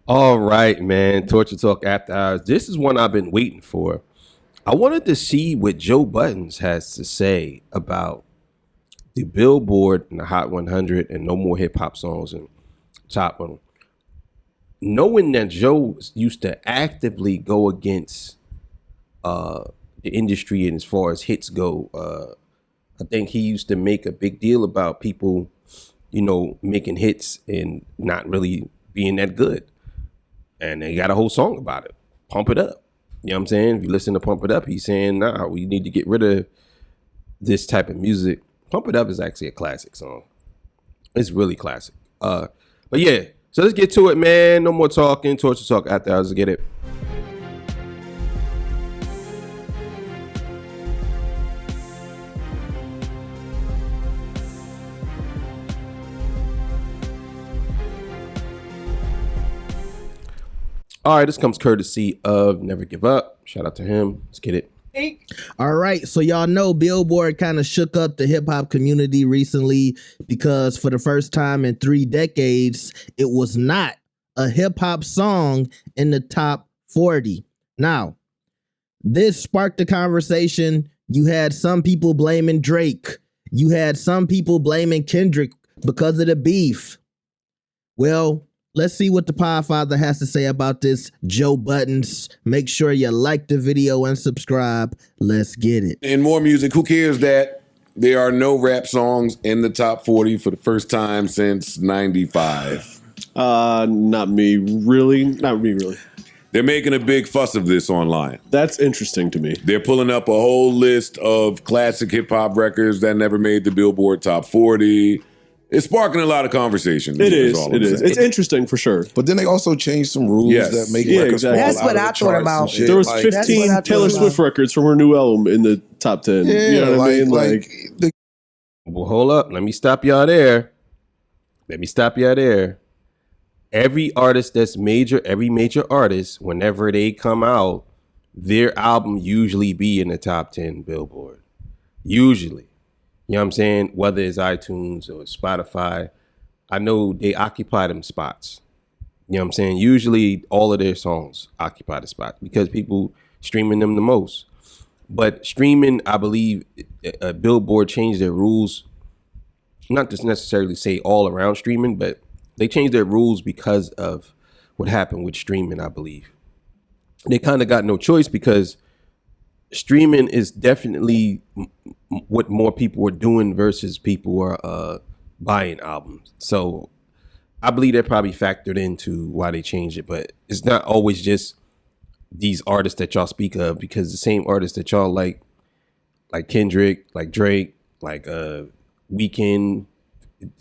All right, man. Torture Talk After Hours. This is one I've been waiting for. I wanted to see what Joe Buttons has to say about the Billboard and the Hot 100 and No More Hip Hop Songs and Top One. Knowing that Joe used to actively go against the industry and as far as hits go, I think he used to make a big deal about people, making hits and not really being that good. And they got a whole song about it. Pump It Up. You know what I'm saying? If you listen to Pump It Up, he's saying, nah, we need to get rid of this type of music. Pump It Up is actually a classic song. It's really classic. But yeah, so let's get to it, man. No more talking. Torture Talk After Hours. Let's get it. All right, this comes courtesy of Never Give Up. Shout out to him. Let's get it. All right, so y'all know Billboard kind of shook up the hip hop community recently because for the first time in 3 decades, it was not a hip hop song in the top 40. Now, this sparked a conversation. You had some people blaming Drake. You had some people blaming Kendrick because of the beef. Well, let's see what the Podfather has to say about this. Joe Buttons. Make sure you like the video and subscribe. Let's get it. In more music, who cares that there are no rap songs in the top 40 for the first time since 95? Not me, really. Not me, really. They're making a big fuss of this online. That's interesting to me. They're pulling up a whole list of classic hip-hop records that never made the Billboard top 40. It's sparking a lot of conversation. It is. It's interesting for sure. But then they also changed some rules that make records fall That's out what of I the thought charts about. and shit. There was Like, 15 Taylor Swift records from her new album in the top 10. Yeah, You know what I mean? Well, hold up. Let me stop y'all there. Every artist that's major, every major artist, whenever they come out, their album usually be in the top 10 Billboard. Usually. You know what I'm saying? Whether it's iTunes or Spotify, I know they occupy them spots. You know what I'm saying? Usually all of their songs occupy the spot because people streaming them the most. But streaming, I believe, Billboard changed their rules, not just necessarily say all around streaming, but they changed their rules because of what happened with streaming, I believe. They kind of got no choice because streaming is definitely what more people are doing versus people are buying albums. So I believe that probably factored into why they changed it, but it's not always just these artists that y'all speak of, because the same artists that y'all like Kendrick, like Drake, like Weeknd,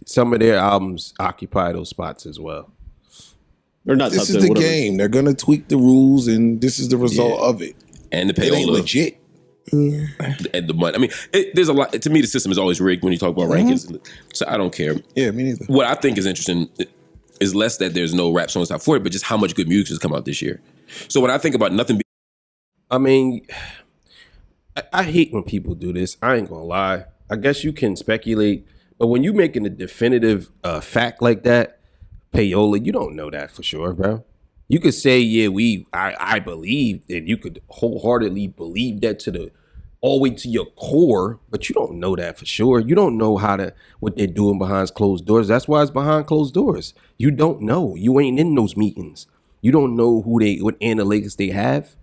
some of their albums occupy those spots as well. They're not. This is the game. They're gonna tweak the rules, and this is the result of it. And the payola. It ain't legit. And the money. I mean, there's a lot. To me, the system is always rigged when you talk about rankings. So I don't care. Yeah, me neither. What I think is interesting is less that there's no rap songs top 40, but just how much good music has come out this year. So when I think about nothing, I mean, I hate when people do this. I ain't gonna lie. I guess you can speculate, but when you making a definitive fact like that, payola, you don't know that for sure, bro. You could say, yeah, I believe, and you could wholeheartedly believe that all the way to your core, but you don't know that for sure. You don't know what they're doing behind closed doors. That's why it's behind closed doors. You don't know. You ain't in those meetings. You don't know what analytics they have.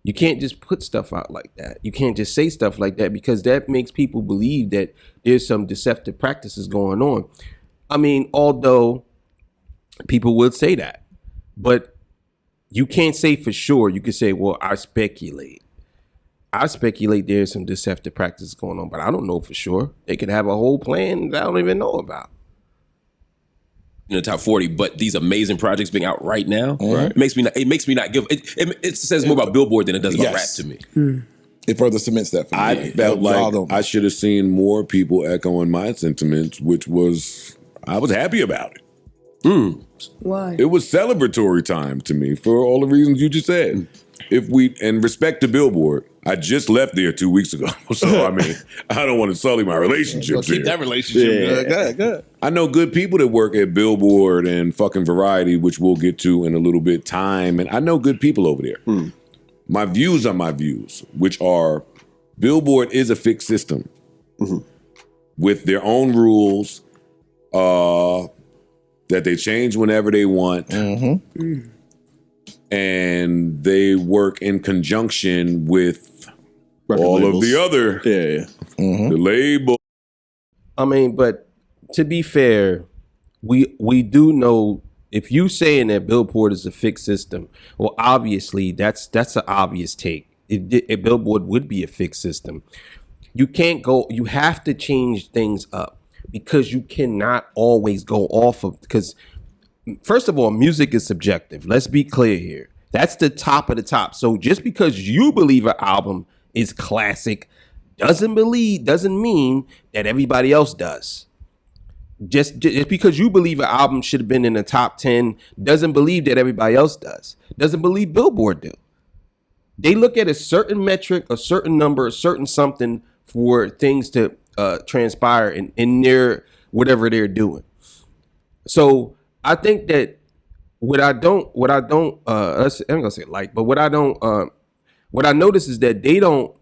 You can't just put stuff out like that. You can't just say stuff like that because that makes people believe that there's some deceptive practices going on. I mean, although people would say that, but you can't say for sure. You could say, well, I speculate there's some deceptive practices going on, but I don't know for sure. They could have a whole plan that I don't even know about. In the top 40, but these amazing projects being out right now, it makes me not give it says more about Billboard than it does about rap to me. It further cements that for me. I felt like I should have seen more people echoing my sentiments, which was I was happy about it. Why? It was celebratory time to me for all the reasons you just said. And respect to Billboard, I just left there 2 weeks ago, so I mean, I don't want to sully my relationship. Well, keep there. that relationship good. Good. I know good people that work at Billboard and fucking Variety, which we'll get to in a little bit time, and I know good people over there. My views are my views, which are Billboard is a fixed system with their own rules that they change whenever they want. And they work in conjunction with all labels. of the other the label. I mean, but to be fair, we do know if you saying that Billboard is a fixed system, well, obviously that's an obvious take. Billboard would be a fixed system. You can't go. You have to change things up because you cannot always go off of because. First of all, music is subjective. Let's be clear here. That's the top of the top. So just because you believe an album is classic doesn't mean that everybody else does. Just because you believe an album should have been in the top 10 doesn't believe that everybody else does. Doesn't believe Billboard do. They look at a certain metric, a certain number, a certain something for things to transpire in their whatever they're doing. So I think that what I notice is that they don't,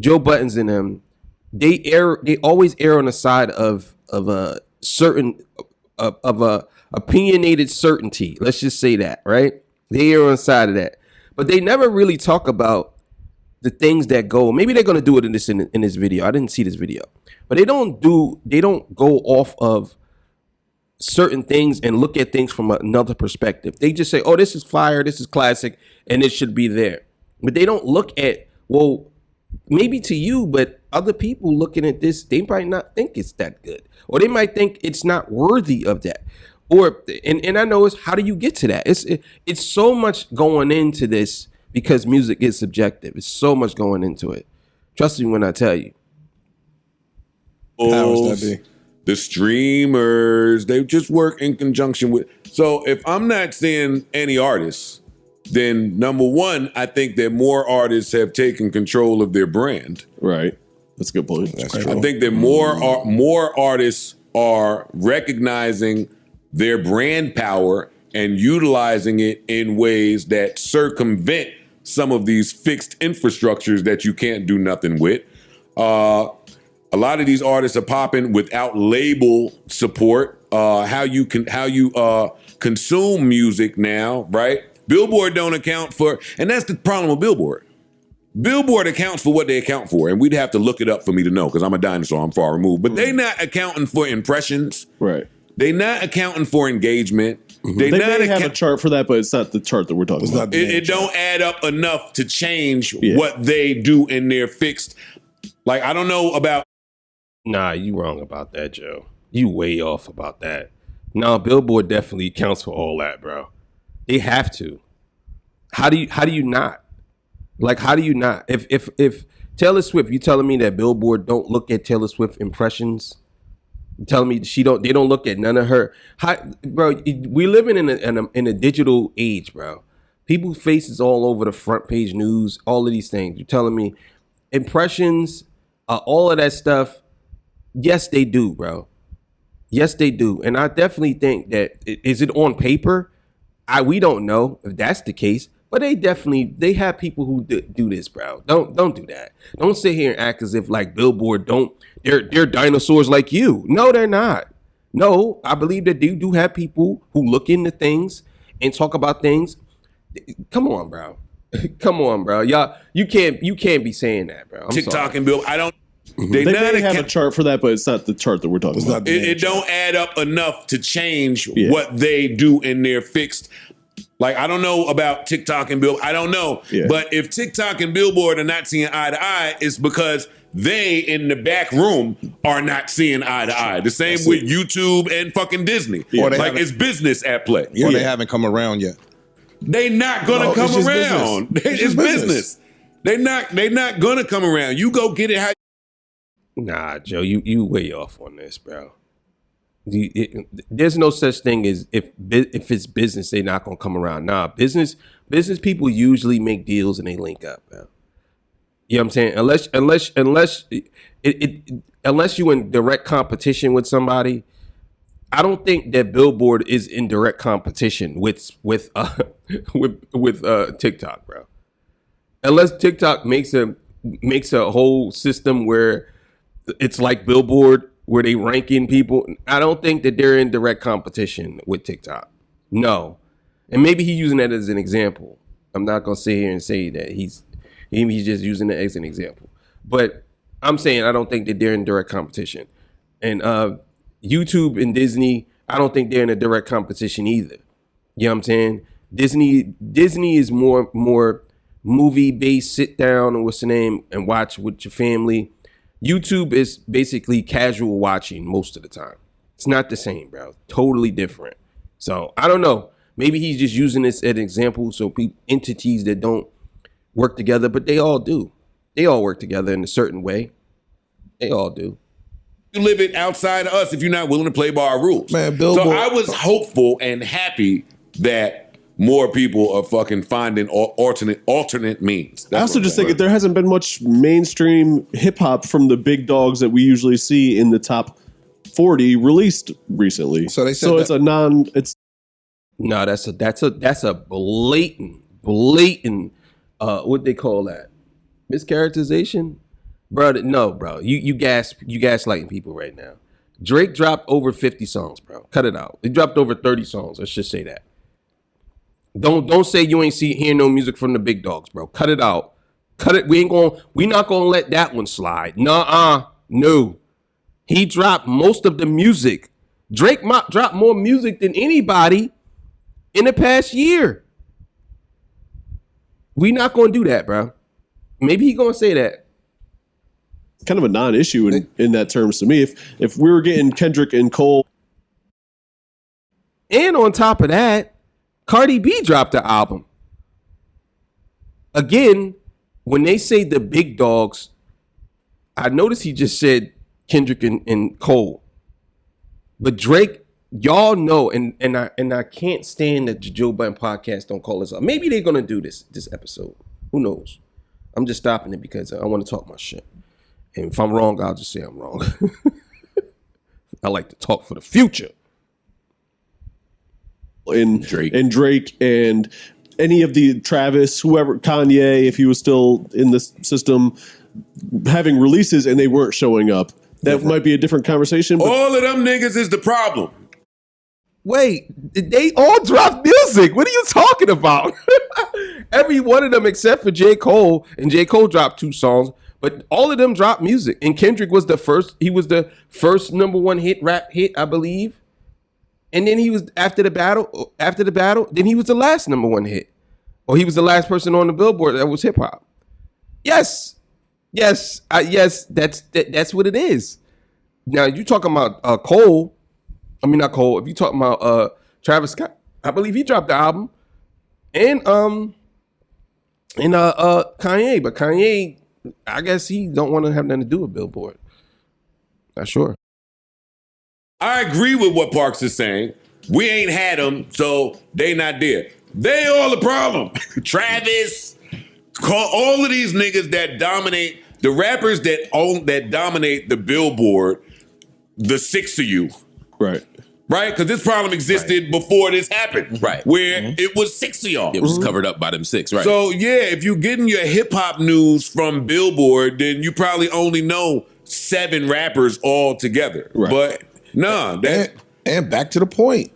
Joe Buttons and them, they always err on the side of a certain of a opinionated certainty. Let's just say that, right? They err on the side of that, but they never really talk about the things that go. Maybe they're gonna do it in this video. I didn't see this video, but they don't go off of certain things and look at things from another perspective. They just say, oh, this is fire, this is classic, and it should be there. But they don't look at, well, maybe to you, but other people looking at this, they might not think it's that good. Or they might think it's not worthy of that. Or, and I know it's, how do you get to that? It's so much going into this because music is subjective. It's so much going into it. Trust me when I tell you. Powers that be. The streamers, they just work in conjunction with. So if I'm not seeing any artists, then number one, I think that more artists have taken control of their brand. Right. That's a good point. That's true. I think that more artists are recognizing their brand power and utilizing it in ways that circumvent some of these fixed infrastructures that you can't do nothing with. A lot of these artists are popping without label support. How you consume music now, right? Billboard don't account for, and that's the problem with Billboard. Billboard accounts for what they account for, and we'd have to look it up for me to know because I'm a dinosaur, I'm far removed. But they not accounting for impressions. Right. They not accounting for engagement. They may have a chart for that, but it's not the chart that we're talking about. It don't add up enough to change what they do in their fixed. Like, I don't know about. Nah, you wrong about that, Joe. You way off about that. No, Billboard definitely accounts for all that, bro. They have to. How do you not? Like, how do you not? If Taylor Swift, you telling me that Billboard don't look at Taylor Swift impressions? You telling me they don't look at none of her? Bro, we living in a digital age, bro. People's faces all over the front page news, all of these things. You telling me impressions, all of that stuff? Yes, they do, bro. Yes, they do. And I definitely think that, is it on paper? We don't know if that's the case, but they have people who do this, bro. Don't do that. Don't sit here and act as if like Billboard they're dinosaurs like you. No, they're not. No, I believe that they do have people who look into things and talk about things. Come on, bro. Come on, bro. Y'all, you can't be saying that, bro. I'm TikTok sorry. and Bill. I don't. They may have a chart for that, but it's not the chart that we're talking about. It don't add up enough to change what they do in their fixed. Like, I don't know about TikTok and Bill. I don't know. Yeah. But if TikTok and Billboard are not seeing eye to eye, it's because they in the back room are not seeing eye to eye. The same with YouTube and fucking Disney. Yeah. Like, it's business at play. Or they haven't come around yet. They not gonna come around. It's business. They not gonna come around. You go get it how. Nah, Joe, you way off on this, bro. There's no such thing as if it's business, they're not gonna come around. Nah, business people usually make deals and they link up, bro. You know what I'm saying? Unless you in direct competition with somebody, I don't think that Billboard is in direct competition with TikTok, bro. Unless TikTok makes a whole system where it's like Billboard, where they ranking people. I don't think that they're in direct competition with TikTok. No, and maybe he's using that as an example. I'm not gonna sit here and say that he's just using it as an example, but I'm saying I don't think that they're in direct competition, and YouTube and Disney, I don't think they're in a direct competition either. You know what I'm saying? Disney is more movie based, sit down and what's the name and watch with your family. YouTube is basically casual watching most of the time. It's not the same, bro. Totally different. So I don't know. Maybe he's just using this as an example so entities that don't work together, but they all do. They all work together in a certain way. They all do. You live it outside of us if you're not willing to play by our rules. Man, Billboard. So I was hopeful and happy that more people are fucking finding alternate means. I also just think that there hasn't been much mainstream hip hop from the big dogs that we usually see in the top 40 released recently. So they said it's no, that's a blatant what they call that? Mischaracterization? Bro, no, bro. You gaslighting people right now. Drake dropped over 50 songs, bro. Cut it out. He dropped over 30 songs. Let's just say that. Don't say you ain't hear no music from the big dogs, bro. Cut it out. Cut it. We not gonna let that one slide. No. He dropped most of the music. Drake dropped more music than anybody in the past year. We not gonna do that, bro. Maybe he gonna say that. kind of a non-issue in that terms to me. If we were getting Kendrick and Cole. And on top of that, Cardi B dropped the album. Again, when they say the big dogs, I noticed he just said Kendrick and Cole. But Drake, y'all know, and I can't stand that the Joe Budden podcast don't call us up. Maybe they're gonna do this episode. Who knows? I'm just stopping it because I want to talk my shit. And if I'm wrong, I'll just say I'm wrong. I like to talk for the future. And Drake and any of the Travis, whoever, Kanye, if he was still in the system, having releases and they weren't showing up, that might be a different conversation. But all of them niggas is the problem. Wait, they all dropped music. What are you talking about? Every one of them except for J. Cole, and J. Cole dropped 2 songs, but all of them dropped music. And Kendrick was the first. He was the first #1 rap hit, I believe. And then he was after the battle, then he was the last #1 hit. Or he was the last person on the Billboard that was hip hop. Yes, that's what it is. Now you talking about Cole? I mean not Cole. If you talking about Travis Scott, I believe he dropped the album, and Kanye, but Kanye, I guess he don't want to have nothing to do with Billboard. Not sure. I agree with what Parks is saying. We ain't had them, so they not there. They all the problem. Travis, all of these niggas that dominate, the rappers that dominate the Billboard, the 6 of you. right. Right? Because this problem existed before this happened. Right. Where it was 6 of y'all. It was covered up by them 6, right? So, yeah, if you're getting your hip-hop news from Billboard, then you probably only know 7 rappers all together. Right. But, nah. And back to the point.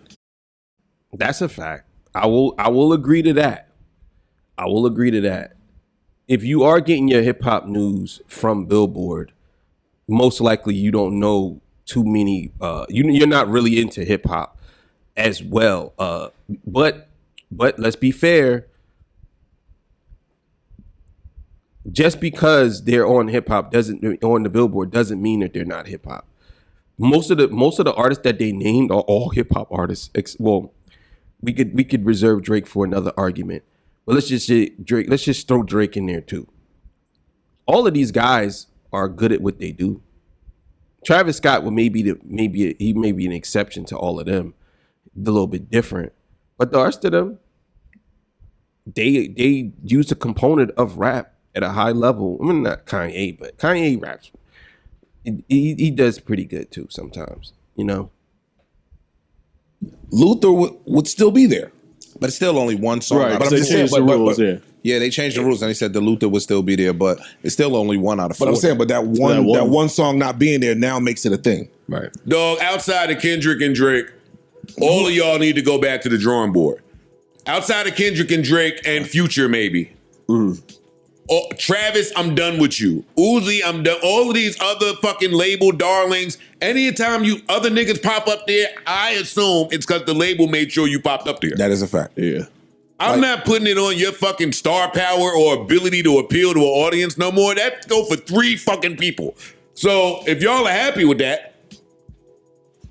That's a fact. I will agree to that. I will agree to that. If you are getting your hip hop news from Billboard, most likely you don't know too many. You're not really into hip hop as well. But let's be fair. Just because they're on hip hop on the Billboard doesn't mean that they're not hip hop. Most of the artists that they named are all hip hop artists. Well, we could reserve Drake for another argument, but let's just say Drake. Let's just throw Drake in there too. All of these guys are good at what they do. Travis Scott may be an exception to all of them, a little bit different, but the rest of them, they use a component of rap at a high level. I mean, not Kanye, but Kanye raps. He does pretty good too sometimes, you know. Luther would still be there, but it's still only one song. Right, But they changed the rules, yeah, they changed the rules, and they said the Luther would still be there, but it's still only one out of 40. But I'm saying, but that one song not being there now makes it a thing. Right. Dog, outside of Kendrick and Drake, all of y'all need to go back to the drawing board. Outside of Kendrick and Drake and Future, maybe. Oh, Travis, I'm done with you. Uzi, I'm done. All of these other fucking label darlings, anytime you other niggas pop up there, I assume it's because the label made sure you popped up there. That is a fact. Yeah. I'm not putting it on your fucking star power or ability to appeal to an audience no more. That go for 3 fucking people. So if y'all are happy with that,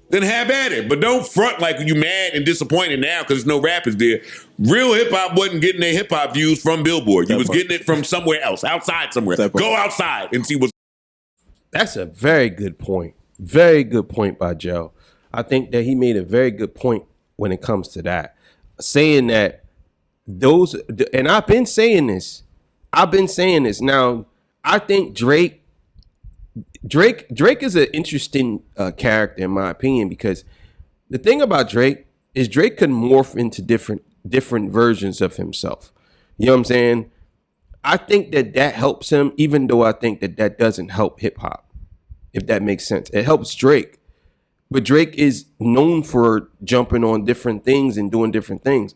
then have at it. But don't front like you mad and disappointed now because there's no rappers there. Real hip hop wasn't getting their hip hop views from Billboard. You was getting it from somewhere else, outside somewhere. Go outside and see what's. That's a very good point. Very good point by Joe. I think that he made a very good point when it comes to that. Saying that those, and I've been saying this. Now, I think Drake is an interesting character in my opinion, because the thing about Drake is Drake can morph into different versions of himself. You know what I'm saying? I think that helps him, even though I think that doesn't help hip hop, if that makes sense. It helps Drake, but Drake is known for jumping on different things and doing different things.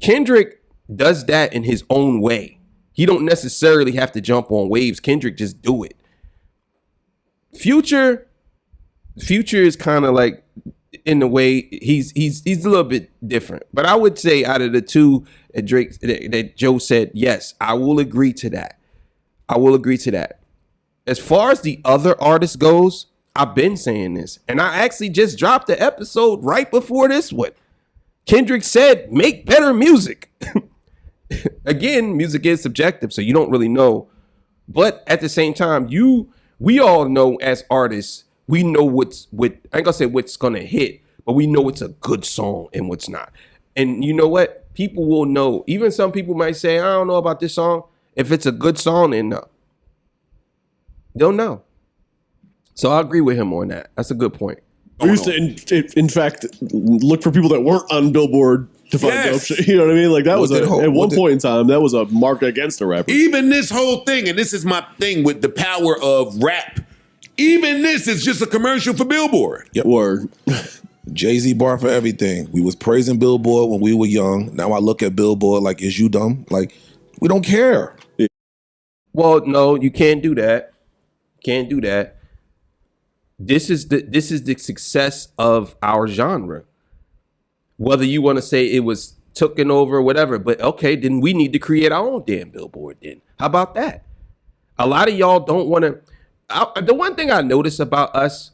Kendrick does that in his own way. He don't necessarily have to jump on waves. Kendrick just do it. Future is kind of like, in the way he's a little bit different. But I would say out of the two that Joe said, yes, I will agree to that. As far as the other artist goes, I've been saying this, and I actually just dropped the episode right before this one. Kendrick said, make better music. Again, music is subjective, so you don't really know. But at the same time, we all know as artists, we know I ain't gonna say what's gonna hit, but we know it's a good song and what's not. And you know what? People will know. Even some people might say, I don't know about this song. If it's a good song, then no. They'll know. So I agree with him on that. That's a good point. We used to, in fact, look for people that weren't on Billboard to find dope shit. You know what I mean? Like that was at one point in time, that was a mark against a rapper. Even this whole thing, and this is my thing with the power of rap. Even this is just a commercial for Billboard. Yep. Word. Jay-Z bar for everything. We was praising Billboard when we were young. Now I look at Billboard like, is you dumb? Like, we don't care. Yeah. Well, no, you can't do that. Can't do that. This is the success of our genre. Whether you want to say it was taken over or whatever, but okay, then we need to create our own damn Billboard then. How about that? A lot of y'all don't want to. The one thing I notice about us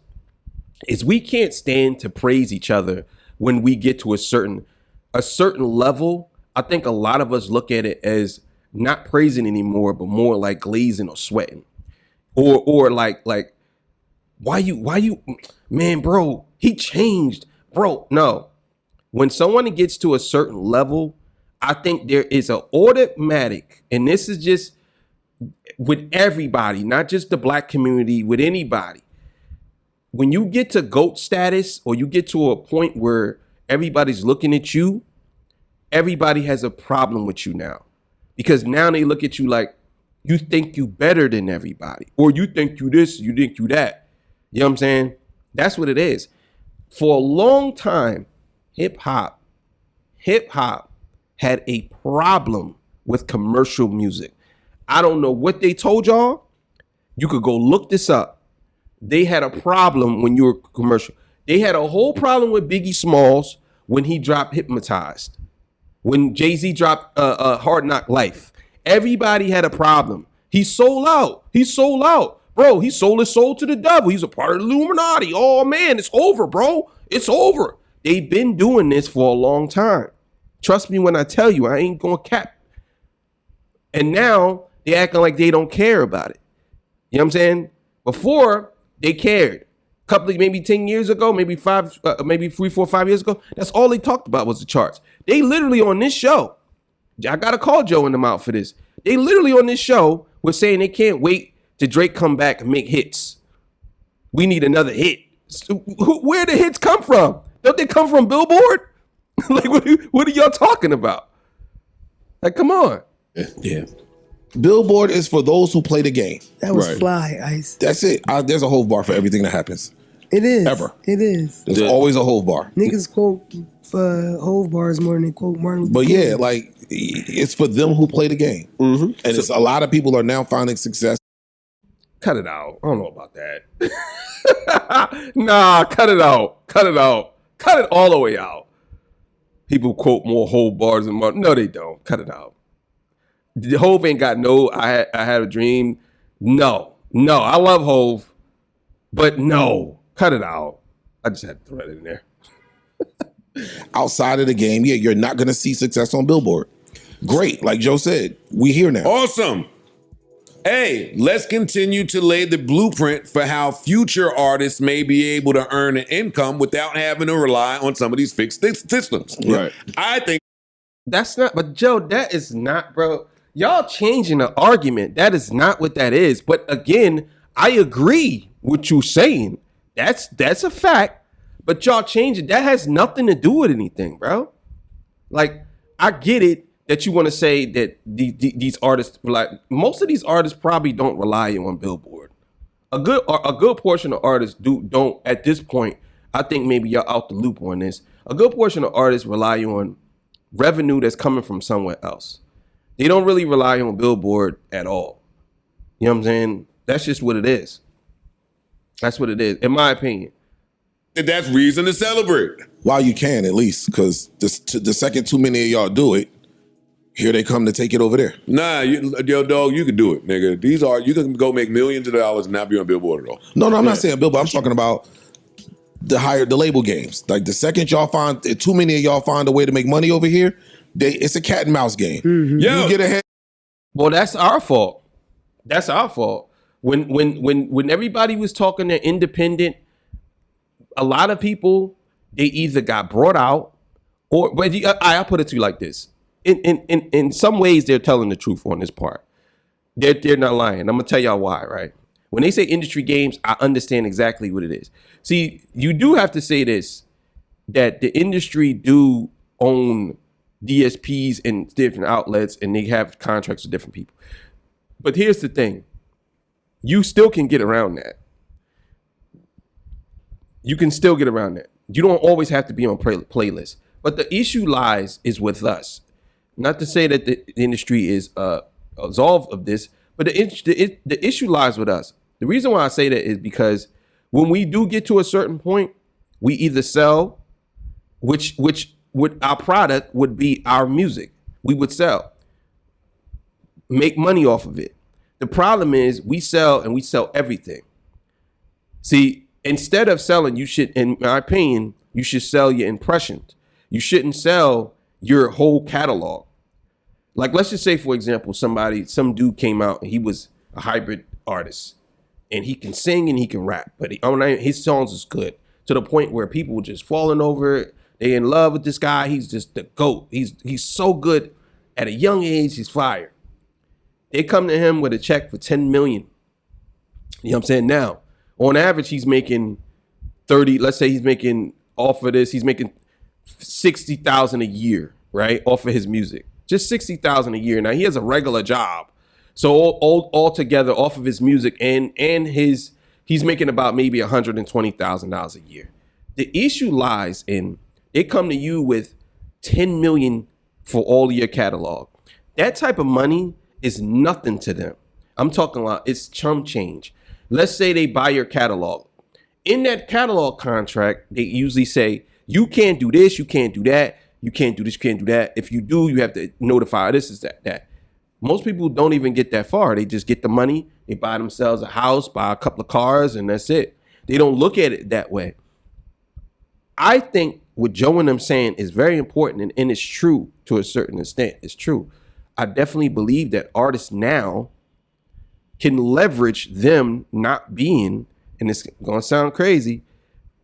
is we can't stand to praise each other when we get to a certain level. I think a lot of us look at it as not praising anymore, but more like glazing or sweating, or like why you man, bro, he changed, bro. No, when someone gets to a certain level, I think there is an automatic, and this is just with everybody, not just the black community, with anybody. When you get to GOAT status, or you get to a point where everybody's looking at you, everybody has a problem with you now. Because now they look at you like you think you better than everybody, or you think you this, you think you that. You know what I'm saying? That's what it is. For a long time, hip hop had a problem with commercial music. I don't know what they told y'all. You could go look this up. They had a problem when you were commercial. They had a whole problem with Biggie Smalls when he dropped Hypnotized. When Jay-Z dropped Hard Knock Life. Everybody had a problem. He sold out. Bro, he sold his soul to the devil. He's a part of the Illuminati. Oh, man, it's over, bro. It's over. They've been doing this for a long time. Trust me when I tell you, I ain't going to cap. And now they acting like they don't care about it. You know what I'm saying? Before, they cared. Maybe 10 years ago, maybe 3, 4, 5 years ago, that's all they talked about was the charts. They literally on this show, I got to call Joe and them out for this. They literally on this show were saying they can't wait till Drake come back and make hits. We need another hit. So, where the hits come from? Don't they come from Billboard? Like, what are y'all talking about? Like, come on. Yeah. Billboard is for those who play the game. That was fly, Ice. That's it. There's a Hove bar for everything that happens. It is. Ever. It is. There's always a Hove bar. Niggas quote Hove bars more than they quote Martin Luther But King. yeah, like, it's for them who play the game. And it's a lot of people are now finding success. Cut it out. I don't know about that. Nah, cut it out. Cut it out. Cut it all the way out. People quote more Hove bars than Martin. No, they don't. Cut it out. The Hove ain't got no I had a dream. No. I love Hove, but no. Cut it out. I just had to throw it in there. Outside of the game, yeah, you're not going to see success on Billboard. Great. Like Joe said, we here now. Awesome. Hey, let's continue to lay the blueprint for how future artists may be able to earn an income without having to rely on some of these fixed systems. Right. I think That's not, but Joe, that is not, bro. Y'all changing the argument. That is not what that is. But again, I agree with you saying. That's a fact. But y'all changing. That has nothing to do with anything, bro. Like, I get it that you want to say that these artists, like, most of these artists probably don't rely on Billboard. A good portion of artists don't at this point. I think maybe you're out the loop on this. A good portion of artists rely on revenue that's coming from somewhere else. They don't really rely on Billboard at all. You know what I'm saying? That's just what it is. That's what it is, in my opinion. that's reason to celebrate. While you can, at least, because the second too many of y'all do it, here they come to take it over there. Nah, yo, dog, you can do it, nigga. You can go make millions of dollars and not be on Billboard at all. No, I'm not saying Billboard. I'm talking about the label games. Like, the second y'all find, too many of y'all find a way to make money over here, it's a cat and mouse game. Yo. You get ahead. Well, that's our fault. That's our fault. When everybody was talking to independent, a lot of people, they either got brought out or, but I'll put it to you like this. In some ways, they're telling the truth on this part. They're not lying. I'm gonna tell y'all why, right? When they say industry games, I understand exactly what it is. See, you do have to say this, that the industry do own DSPs and different outlets, and they have contracts with different people. But here's the thing. You still can get around that. You can still get around that. You don't always have to be on playlists. But the issue is with us. Not to say that the industry is absolved of this, but the issue lies with us. The reason why I say that is because when we do get to a certain point, we either sell, which would our product would be our music. We would sell, make money off of it. The problem is we sell everything. See, instead of selling, you should, in my opinion, you should sell your impressions. You shouldn't sell your whole catalog. Like, let's just say, for example, some dude came out and he was a hybrid artist and he can sing and he can rap, but his songs is good to the point where people were just falling over it. They in love with this guy. He's just the GOAT. He's so good at a young age. He's fire. They come to him with a check for $10 million. You know what I'm saying? Now, on average, he's making 30. Let's say he's making off of this. He's making $60,000 a year, right? Off of his music. Just $60,000 a year. Now he has a regular job. So all together off of his music and he's making about maybe $120,000 a year. The issue lies in they come to you with $10 million for all of your catalog. That type of money is nothing to them. I'm talking about it's chump change. Let's say they buy your catalog. In that catalog contract, they usually say, you can't do this, you can't do that, you can't do this, you can't do that. If you do, you have to notify this, is that. Most people don't even get that far. They just get the money, they buy themselves a house, buy a couple of cars, and that's it. They don't look at it that way. I think what Joe and them saying is very important, and it's true to a certain extent. It's true. I definitely believe that artists now can leverage them not being, and it's gonna sound crazy,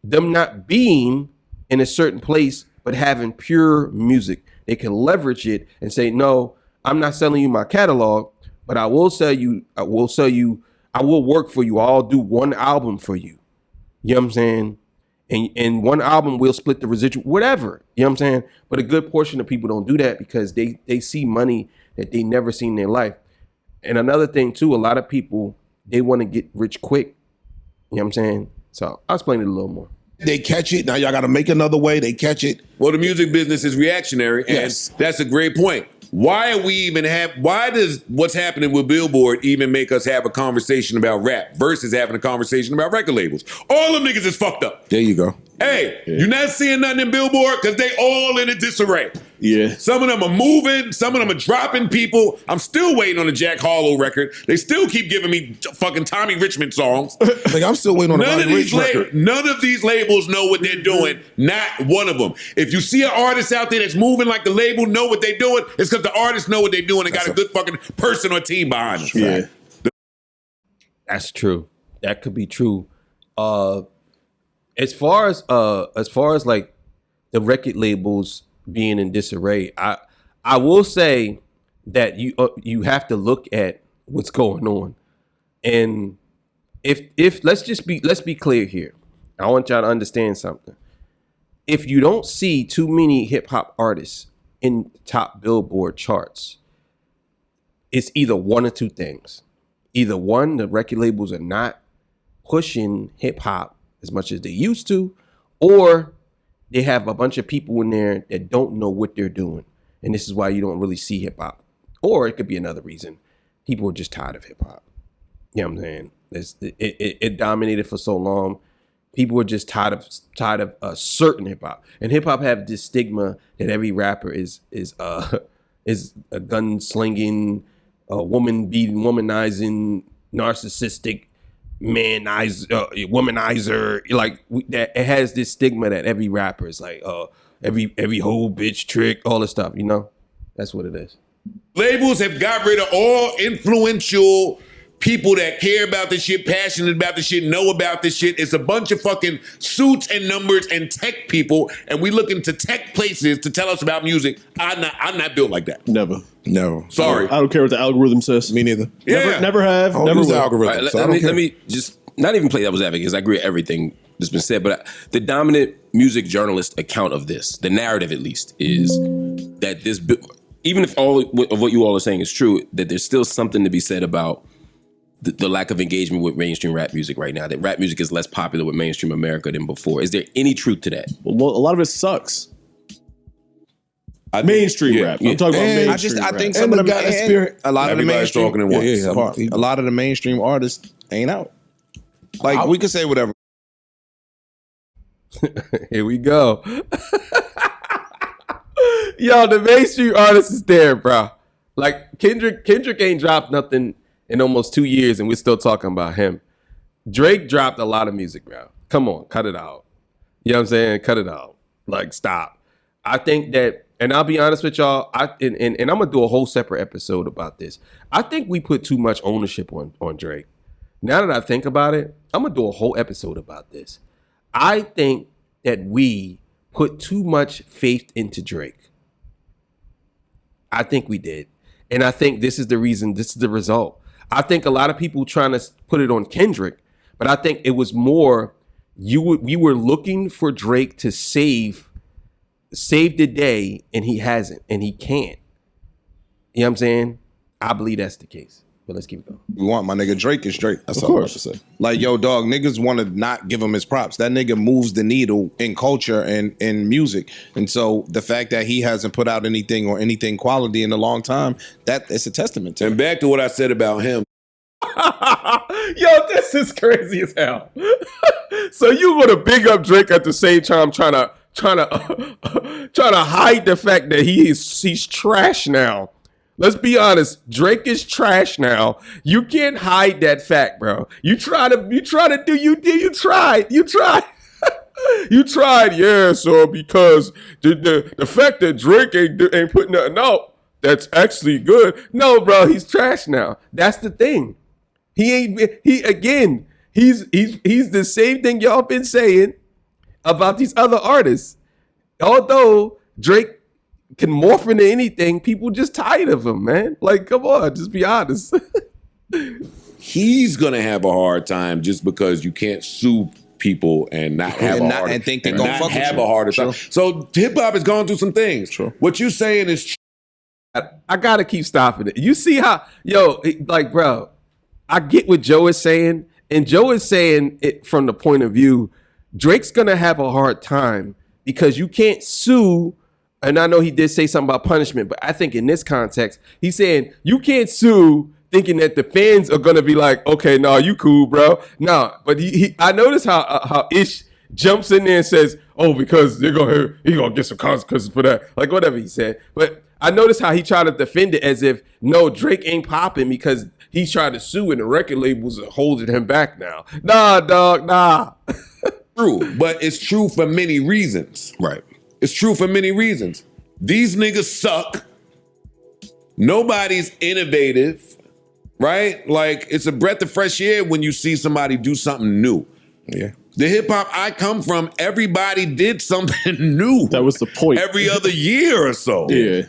them not being in a certain place, but having pure music. They can leverage it and say, no, I'm not selling you my catalog. But I will sell you, I will work for you. I'll do one album for you. You know what I'm saying? And one album will split the residual, whatever. You know what I'm saying? But a good portion of people don't do that because they see money that they never seen in their life. And another thing too, a lot of people, they want to get rich quick. You know what I'm saying? So I'll explain it a little more. They catch it. Now y'all got to make another way. They catch it. Well, the music business is reactionary, and Yes. that's a great point. Why does what's happening with Billboard even make us have a conversation about rap versus having a conversation about record labels? All them niggas is fucked up. There you go. Hey, you're not seeing nothing in Billboard because they all in a disarray. Yeah. Some of them are moving, some of them are dropping people. I'm still waiting on the Jack Harlow record. They still keep giving me fucking Tommy Richmond songs. Like I'm still waiting on the Roddy Ricch record. None of these labels know what they're doing. Not one of them. If you see an artist out there that's moving like the label know what they're doing, it's because the artists know what they're doing and got a good fucking person or team behind them. Yeah. That's true. That could be true. As far as like the record labels being in disarray, I will say that you have to look at what's going on, and if let's be clear here. I want y'all to understand something. If you don't see too many hip hop artists in top Billboard charts, it's either one or two things. Either one, the record labels are not pushing hip hop as much as they used to, or they have a bunch of people in there that don't know what they're doing. And this is why you don't really see hip hop. Or it could be another reason. People are just tired of hip hop. You know what I'm saying? It dominated for so long. People are just tired of a certain hip hop. And hip hop have this stigma that every rapper is a gun slinging, woman beating, womanizing, narcissistic, womanizer. Like that, it has this stigma that every rapper is like, every whole bitch trick, all this stuff. You know, that's what it is. Labels have got rid of all influential people that care about this shit, passionate about this shit, know about this shit. It's a bunch of fucking suits and numbers and tech people, and we look into tech places to tell us about music. I'm not built like that. Never. No. Sorry. I don't care what the algorithm says. Me neither. Yeah. Never have. I don't Never use the will. algorithm. All right, so I don't care. let me just not even play devil's advocate because I agree with everything that's been said. But the dominant music journalist account of this, the narrative at least, is that this, even if all of what you all are saying is true, that there's still something to be said about the lack of engagement with mainstream rap music right now. That rap music is less popular with mainstream America than before. Is there any truth to that? Well, a lot of it sucks. Mainstream rap. I'm talking about And mainstream I rap. think And some of the the guy that spirit. a lot of the Everybody's mainstream talking at once. a lot of the mainstream artists ain't out. Like we could say whatever. Here we go. Yo, the mainstream artist is there, bro. Like Kendrick ain't dropped nothing in almost 2 years, and we're still talking about him. Drake dropped a lot of music, bro. Come on, cut it out. You know what I'm saying? Cut it out. Like, stop. I think that, and I'll be honest with y'all, and I'm gonna do a whole separate episode about this. I think we put too much ownership on Drake. Now that I think about it, I'm gonna do a whole episode about this. I think that we put too much faith into Drake. I think we did. And I think this is the reason, this is the result. I think a lot of people trying to put it on Kendrick, but I think it was more, we were looking for Drake to save the day, and he hasn't, and he can't. You know what I'm saying? I believe that's the case. But let's keep going. We want my nigga Drake is Drake. That's all I'm about to say. Like, yo, dog, niggas want to not give him his props. That nigga moves the needle in culture and in music. And so the fact that he hasn't put out anything or anything quality in a long time, that it's a testament to him. And back to what I said about him. Yo, this is crazy as hell. So you want to big up Drake at the same time trying to hide the fact that he's trash now. Let's be honest. Drake is trash now. You can't hide that fact, bro. You tried. You tried, yeah. So because the fact that Drake ain't putting nothing out, that's actually good. No, bro, he's trash now. That's the thing. He's the same thing y'all been saying about these other artists. Although Drake can morph into anything, people just tired of him, man. Like, come on, just be honest. He's gonna have a hard time just because you can't sue people and not have a heart, and think they and gonna not fuck with have you. a heart attack. So hip hop has gone through some things. What you saying is I gotta keep stopping it. You see how, like, bro, I get what Joe is saying, and Joe is saying it from the point of view, Drake's gonna have a hard time because you can't sue. And I know he did say something about punishment, but I think in this context, he's saying you can't sue thinking that the fans are gonna be like, okay, no, you cool, bro. No, but I noticed how Ish jumps in there and says, oh, because he gonna get some consequences for that, like whatever he said. But I noticed how he tried to defend it as if no, Drake ain't popping because he's trying to sue and the record labels are holding him back now. Nah, dog, nah. true, but it's true for many reasons. Right. It's true for many reasons. These niggas suck. Nobody's innovative, right? Like, it's a breath of fresh air when you see somebody do something new. Yeah. The hip hop I come from, everybody did something new. That was the point. Every other year or so. Yeah.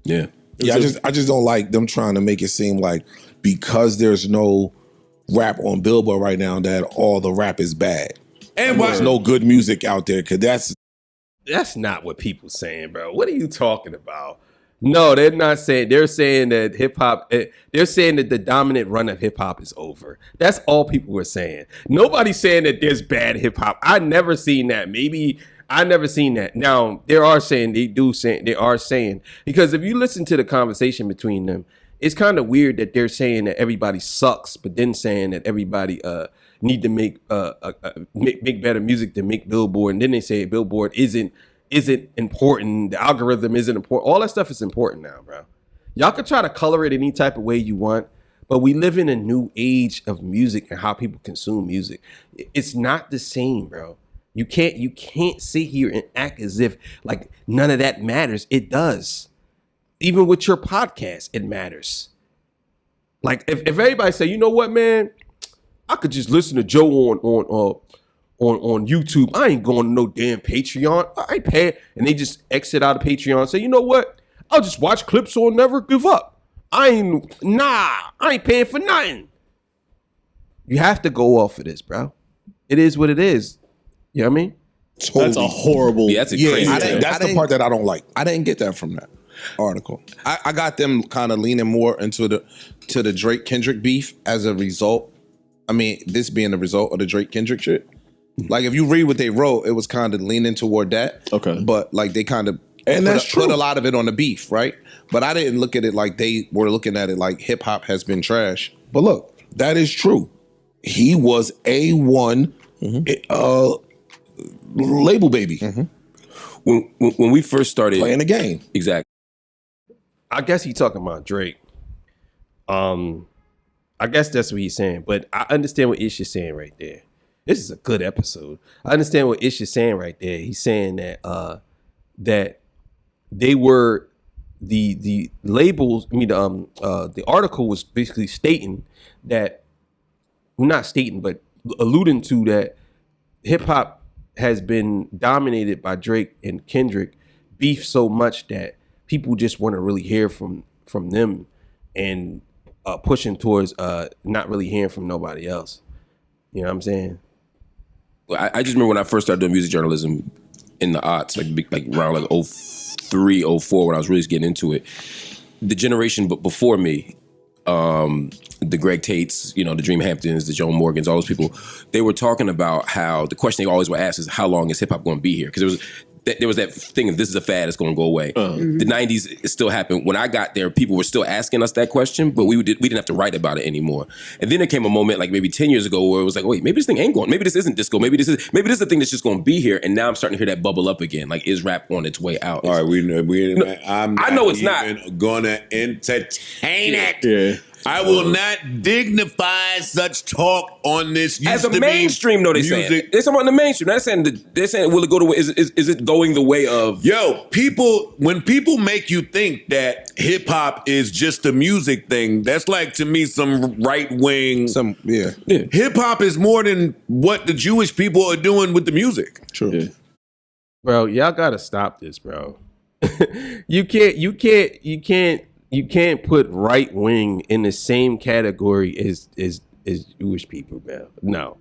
Yeah. Yeah, I just don't like them trying to make it seem like because there's no rap on Billboard right now that all the rap is bad. And why there's no good music out there, because That's not what people saying, bro. What are you talking about? No, they're not saying. They're saying that hip hop. They're saying that the dominant run of hip hop is over. That's all people were saying. Nobody's saying that there's bad hip hop. I never seen that. Maybe I never seen that. Now they are saying because if you listen to the conversation between them, it's kind of weird that they're saying that everybody sucks, but then saying that everybody need to make better music to make Billboard, and then they say Billboard isn't important. The algorithm isn't important. All that stuff is important now, bro. Y'all can try to color it any type of way you want, but we live in a new age of music and how people consume music. It's not the same, bro. You can't sit here and act as if like none of that matters. It does. Even with your podcast, it matters. Like if everybody say, you know what, man, I could just listen to Joe on YouTube. I ain't going to no damn Patreon. I ain't paying. And they just exit out of Patreon and say, you know what? I'll just watch clips or Never Give Up. I ain't paying for nothing. You have to go off of this, bro. It is what it is. You know what I mean? totally. That's a horrible. Yeah, that's a crazy. That's the part that I don't like. I didn't get that from that article. I got them kind of leaning more into the Drake Kendrick beef as a result. I mean, this being the result of the Drake Kendrick shit. Like, if you read what they wrote, it was kind of leaning toward that. Okay. But like they kind of put a lot of it on the beef, right? But I didn't look at it like they were looking at it like hip hop has been trash. But look, that is true. He was A1 label baby. When we first started playing the game. Exactly. I guess he's talking about Drake. I guess that's what he's saying, but I understand what Ish is saying right there. This is a good episode. I understand what Ish is saying right there. He's saying that that they were the labels. I mean, the article was basically stating that, well, not stating, but alluding to that hip hop has been dominated by Drake and Kendrick beef so much that people just want to really hear from them and pushing towards not really hearing from nobody else. You know what I'm saying? I just remember when I first started doing music journalism in the aughts, like around like 03, 04, when I was really getting into it. The generation before me, the Greg Tates, the Dream Hamptons, the Joan Morgans, all those people, they were talking about how the question they always were asked is, how long is hip hop going to be here? Because there was that thing of this is a fad, it's going to go away. The 90s, it still happened. When I got there, people were still asking us that question, but we didn't have to write about it anymore. And then there came a moment, like maybe 10 years ago, where it was like, wait, maybe this thing ain't going. Maybe this isn't disco. Maybe this is the thing that's just going to be here. And now I'm starting to hear that bubble up again. Like, is rap on its way out? All right, I'm not I know it's even not gonna entertain it. Yeah. I will not dignify such talk on this. As a mainstream, though, they're saying. They're talking about the mainstream. They're saying, will it go the way? Is it going the way of? Yo, when people make you think that hip hop is just a music thing, that's like, to me, some right wing. Yeah. Hip hop is more than what the Jewish people are doing with the music. True. Yeah. Bro, y'all gotta stop this, bro. you can't put right wing in the same category as Jewish people, man. No.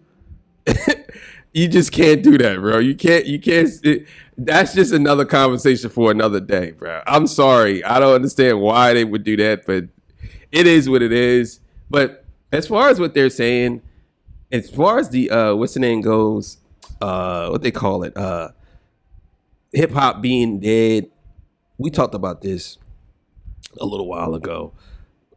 You just can't do that, bro. You can't that's just another conversation for another day, bro. I'm sorry. I don't understand why they would do that, but it is what it is. But as far as what they're saying, as far as the what's the name goes, what they call it, hip hop being dead. We talked about this a little while ago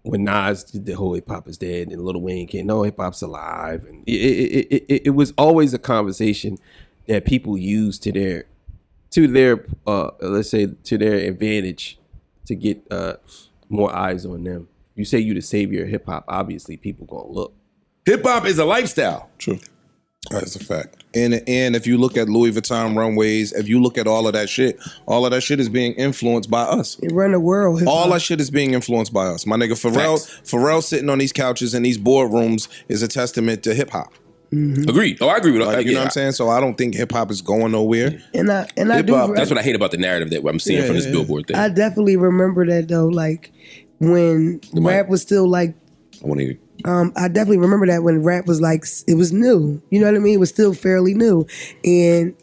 when Nas did the whole hip hop is dead and Lil Wayne came, no, hip hop's alive, and it was always a conversation that people use to their let's say to their advantage to get more eyes on them. You say you the savior of hip hop, obviously people gonna look. Hip hop is a lifestyle. True. That's a fact. And if you look at Louis Vuitton runways, if you look at all of that shit is being influenced by us. It run the world. Hip-hop. All that shit is being influenced by us. My nigga Pharrell sitting on these couches in these boardrooms is a testament to hip hop. Mm-hmm. Agreed. Oh, I agree with that. Like, you know what I'm saying? So I don't think hip hop is going nowhere. And I do. That's what I hate about the narrative that I'm seeing from this Billboard thing. I definitely remember that though. Like when rap was still like. I want to hear. I definitely remember that when rap was like, it was new. You know what I mean? It was still fairly new. And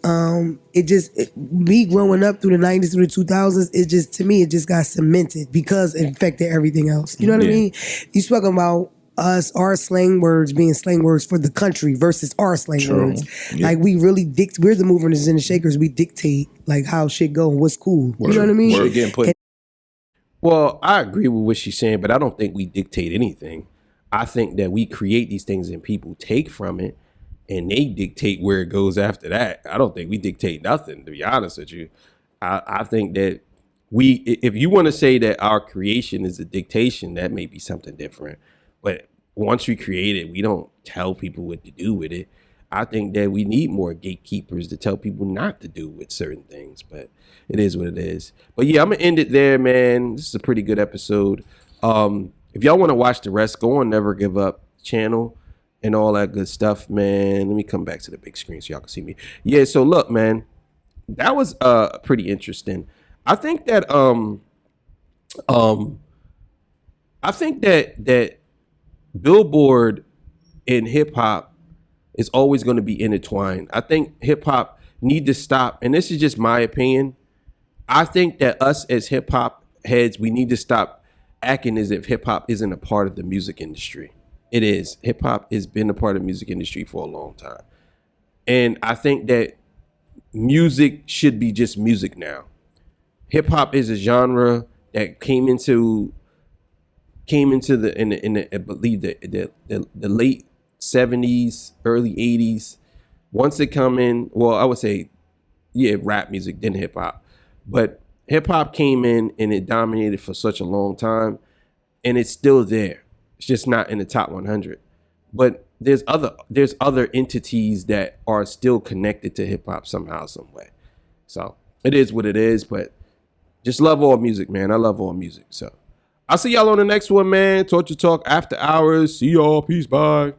me growing up through the 90s, through the 2000s, to me, it just got cemented because it affected everything else. You know what I mean? You spoke about us, our slang words being slang words for the country versus our slang words. Yeah. Like we really we're the movers and the shakers. We dictate like how shit go and what's cool. You know what I mean? Well, I agree with what she's saying, but I don't think we dictate anything. I think that we create these things and people take from it and they dictate where it goes after that. I don't think we dictate nothing, to be honest with you. I think that if you want to say that our creation is a dictation, that may be something different. But once we create it, we don't tell people what to do with it. I think that we need more gatekeepers to tell people not to do with certain things, but it is what it is. But yeah, I'm going to end it there, man. This is a pretty good episode. If y'all want to watch the rest, go on Never Give Up channel and all that good stuff, man. Let me come back to the big screen so y'all can see me. Yeah, so look, man, that was pretty interesting. I think that that Billboard and hip hop is always going to be intertwined. I think hip hop need to stop, and this is just my opinion. I think that us as hip hop heads, we need to stop acting as if hip hop isn't a part of the music industry. It is. Hip hop has been a part of the music industry for a long time. And I think that music should be just music now. Hip hop is a genre that came into the I believe the late 70s, early 80s. Once it come in, well, I would say, yeah, rap music, then hip hop. But hip hop came in and it dominated for such a long time, and it's still there. It's just not in the top 100. But there's other entities that are still connected to hip hop somehow, some way. So it is what it is. But just love all music, man. I love all music. So I'll see y'all on the next one, man. Torture Talk After Hours. See y'all. Peace. Bye.